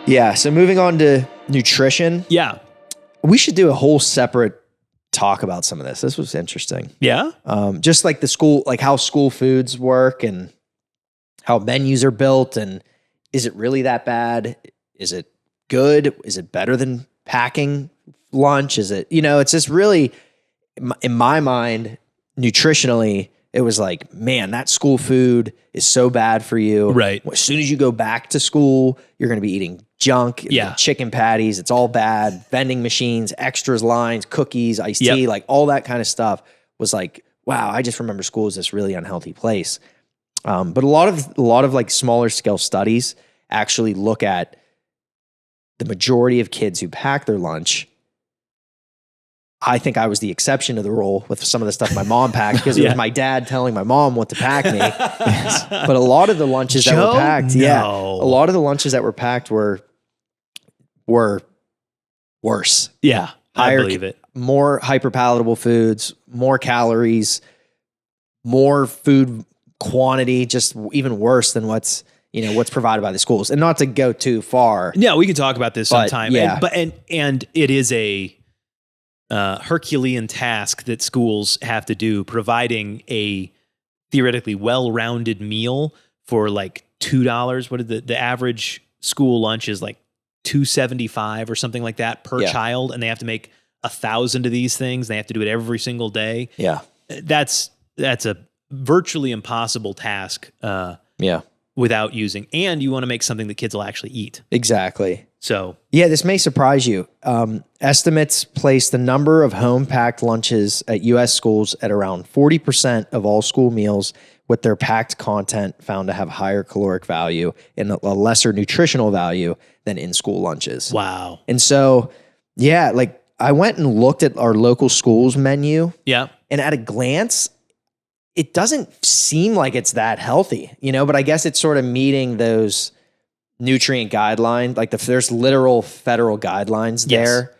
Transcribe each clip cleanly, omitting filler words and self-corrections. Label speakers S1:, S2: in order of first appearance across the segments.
S1: Yeah. So moving on to nutrition.
S2: Yeah.
S1: We should do a whole separate talk about some of this. This was interesting.
S2: Yeah.
S1: Just like the school, like how school foods work and how menus are built. And is it really that bad? Is it good? Is it better than packing lunch? Is it, it's just really, in my mind, nutritionally, it was like, man, that school food is so bad for you.
S2: Right.
S1: As soon as you go back to school, you're going to be eating junk, chicken patties. It's all bad. Vending machines, extras lines, cookies, iced tea, like all that kind of stuff was like, wow, I just remember school as this really unhealthy place. But a lot of like smaller scale studies actually look at the majority of kids who pack their lunch. I think I was the exception to the rule with some of the stuff my mom packed because it was my dad telling my mom what to pack me. But a lot of the lunches that were packed, a lot of the lunches that were packed were worse.
S2: Yeah, I believe it.
S1: More hyperpalatable foods, more calories, more food quantity, just even worse than what's provided by the schools. And not to go too far.
S2: Yeah, we can talk about this sometime.
S1: Yeah.
S2: And it is a Herculean task that schools have to do, providing a theoretically well-rounded meal for like $2. What is the average school lunch is like $2.75 or something like that per child, and they have to make 1,000 of these things. They have to do it every single day.
S1: Yeah,
S2: that's a virtually impossible task. Without using, and you want to make something that kids will actually eat.
S1: Exactly.
S2: So
S1: yeah, this may surprise you. Estimates place the number of home packed lunches at U.S. schools at around 40% of all school meals, with their packed content found to have higher caloric value and a lesser nutritional value than in-school lunches.
S2: Wow.
S1: And so, yeah, like I went and looked at our local school's menu.
S2: Yeah.
S1: And at a glance, it doesn't seem like it's that healthy, but I guess it's sort of meeting those nutrient guidelines. Like there's literal federal guidelines there.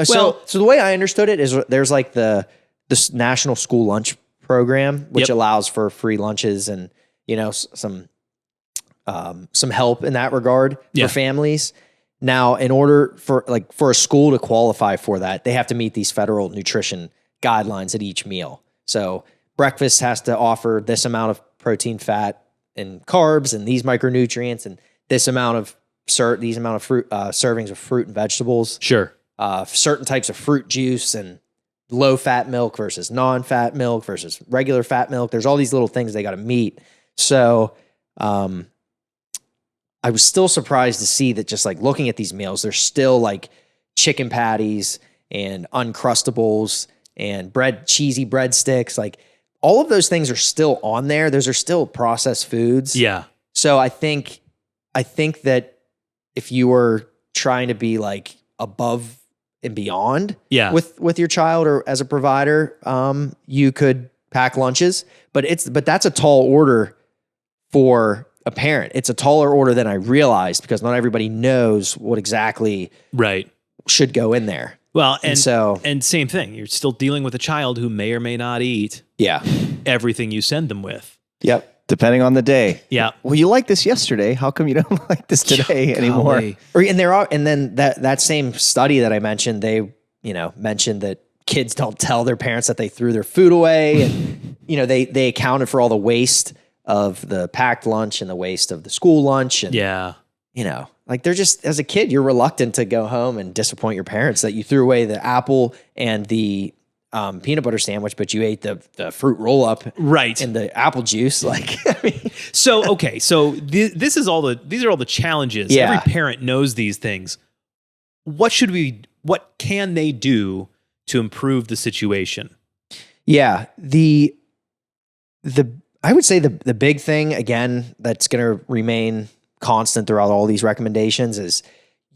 S1: So the way I understood it is there's like this National School Lunch Program, which allows for free lunches and, some help in that regard for families. Now, in order for a school to qualify for that, they have to meet these federal nutrition guidelines at each meal. So breakfast has to offer this amount of protein, fat, and carbs, and these micronutrients, and this amount of fruit, servings of fruit and vegetables.
S2: Sure.
S1: Certain types of fruit juice and low-fat milk versus non-fat milk versus regular fat milk. There's all these little things they got to meet. So I was still surprised to see that just like looking at these meals, there's still like chicken patties and Uncrustables and cheesy breadsticks, like all of those things are still on there. Those are still processed foods.
S2: Yeah.
S1: So I think that if you were trying to be like above and beyond with your child or as a provider, you could pack lunches, but that's a tall order for a parent. It's a taller order than I realized because not everybody knows what exactly should go in there.
S2: Well, and same thing. You're still dealing with a child who may or may not eat everything you send them with.
S1: Yep.
S3: Depending on the day.
S2: Yeah.
S3: Well, you liked this yesterday. How come you don't like this today anymore?
S1: And then that same study that I mentioned, they, mentioned that kids don't tell their parents that they threw their food away. And, they accounted for all the waste of the packed lunch and the waste of the school lunch. And, like they're just, as a kid, you're reluctant to go home and disappoint your parents that you threw away the apple and the peanut butter sandwich, but you ate the fruit roll up and the apple juice. Like,
S2: So these are all the challenges.
S1: Yeah.
S2: Every parent knows these things. What can they do to improve the situation?
S1: Yeah. I would say the big thing, again, that's going to remain constant throughout all these recommendations is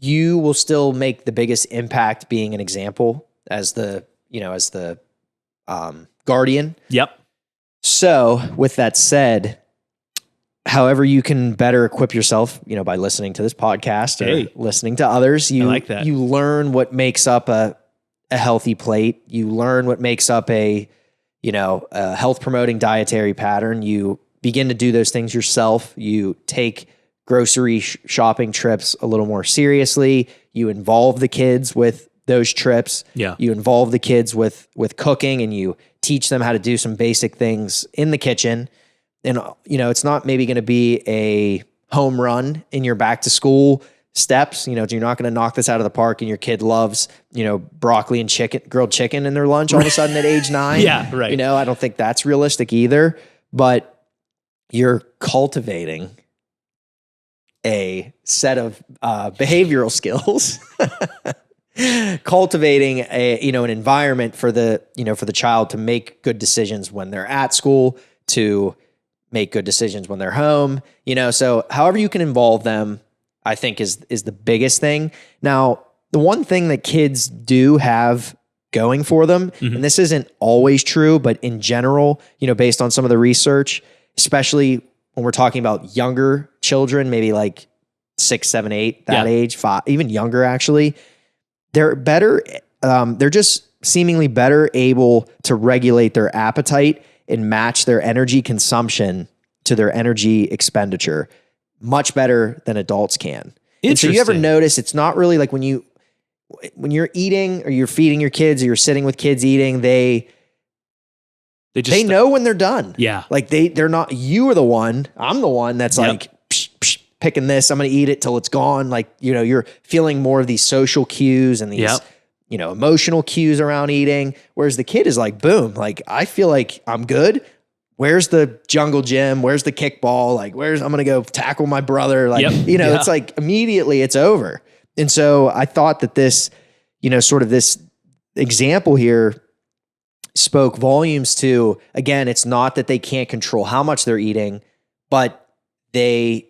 S1: you will still make the biggest impact being an example as the guardian.
S2: Yep.
S1: So with that said, however you can better equip yourself, by listening to this podcast or listening to others,
S2: I like that.
S1: You learn what makes up a healthy plate. You learn what makes up a health promoting dietary pattern. You begin to do those things yourself. You take grocery shopping trips a little more seriously. You involve the kids with those trips.
S2: Yeah.
S1: You involve the kids with cooking, and you teach them how to do some basic things in the kitchen. And, it's not maybe going to be a home run in your back to school steps. You're not going to knock this out of the park and your kid loves, broccoli and grilled chicken in their lunch all of a sudden at age 9.
S2: Yeah, right.
S1: I don't think that's realistic either, but you're cultivating a set of behavioral skills, cultivating an environment for the child to make good decisions when they're at school, to make good decisions when they're home, so however you can involve them, I think is the biggest thing. Now, the one thing that kids do have going for them, and this isn't always true, but in general, based on some of the research, especially when we're talking about younger children, maybe like 6, 7, 8, that age, 5, even younger, actually, they're better. They're just seemingly better able to regulate their appetite and match their energy consumption to their energy expenditure much better than adults can. And so you ever notice it's not really like when you're eating or you're feeding your kids or you're sitting with kids eating, they know when they're done.
S2: Yeah.
S1: Like they're not, you are the one, I'm the one that's like psh, psh, picking this, I'm going to eat it till it's gone. Like, you're feeling more of these social cues and these, emotional cues around eating. Whereas the kid is like, boom, like I feel like I'm good. Where's the jungle gym? Where's the kickball? Like, I'm going to go tackle my brother. Like, it's like immediately it's over. And so I thought that this, sort of this example here spoke volumes to, again, it's not that they can't control how much they're eating, but they're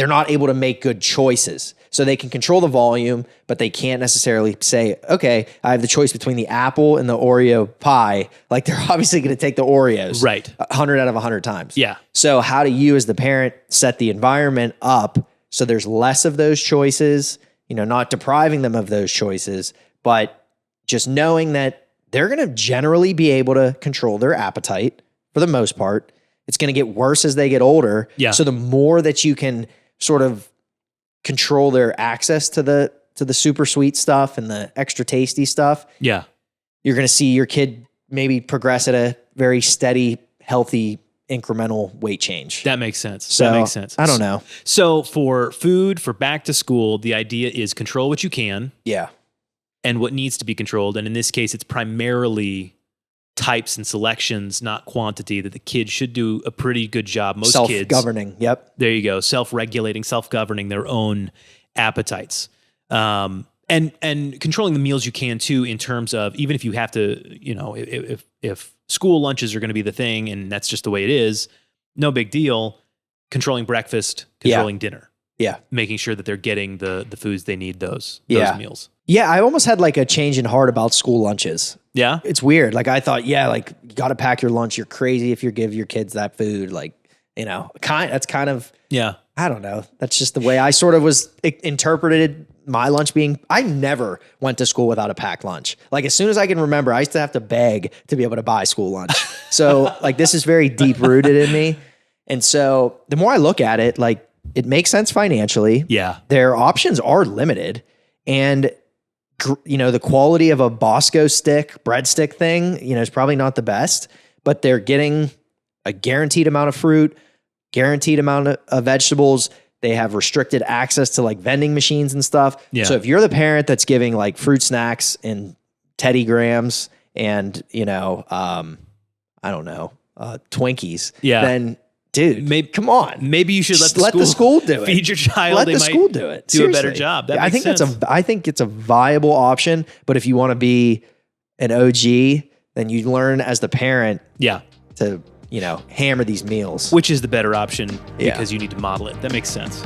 S1: not able to make good choices. So they can control the volume, but they can't necessarily say, okay, I have the choice between the apple and the Oreo pie. Like they're obviously going to take the Oreos,
S2: right?
S1: 100 out of 100 times.
S2: Yeah.
S1: So how do you as the parent set the environment up so there's less of those choices, not depriving them of those choices, but just knowing that they're going to generally be able to control their appetite for the most part. It's going to get worse as they get older.
S2: Yeah.
S1: So the more that you can sort of control their access to the super sweet stuff and the extra tasty stuff,
S2: you're
S1: going to see your kid maybe progress at a very steady, healthy, incremental weight change.
S2: That makes sense.
S1: So,
S2: that makes sense.
S1: I don't know.
S2: So for food, for back to school, the idea is control what you can.
S1: Yeah.
S2: And what needs to be controlled. And in this case, it's primarily types and selections, not quantity, that the kids should do a pretty good job. Most kids.
S1: Self-governing. Yep.
S2: There you go. Self-regulating, self-governing their own appetites. And controlling the meals you can too, in terms of, even if you have to, if school lunches are going to be the thing and that's just the way it is, no big deal. Controlling breakfast, controlling dinner.
S1: Yeah.
S2: Making sure that they're getting the foods they need, those meals.
S1: Yeah. I almost had like a change in heart about school lunches.
S2: Yeah.
S1: It's weird. Like I thought, like you got to pack your lunch. You're crazy if you give your kids that food. Like, that's kind of, I don't know. That's just the way I sort of was interpreted my lunch being. I never went to school without a packed lunch. Like as soon as I can remember, I used to have to beg to be able to buy school lunch. So like this is very deep rooted in me. And so the more I look at it, like it makes sense financially.
S2: Yeah.
S1: Their options are limited. And the quality of a Bosco breadstick thing, is probably not the best, but they're getting a guaranteed amount of fruit, guaranteed amount of vegetables. They have restricted access to like vending machines and stuff.
S2: Yeah.
S1: So if you're the parent that's giving like fruit snacks and Teddy Grahams and, I don't know, Twinkies, then dude, come on.
S2: Maybe you should let
S1: the school do it.
S2: Feed your child.
S1: Let the school do it.
S2: Do a better job. That makes sense.
S1: I think it's a viable option. But if you want to be an OG, then you learn as the parent. To hammer these meals.
S2: Which is the better option because you need to model it. That makes sense.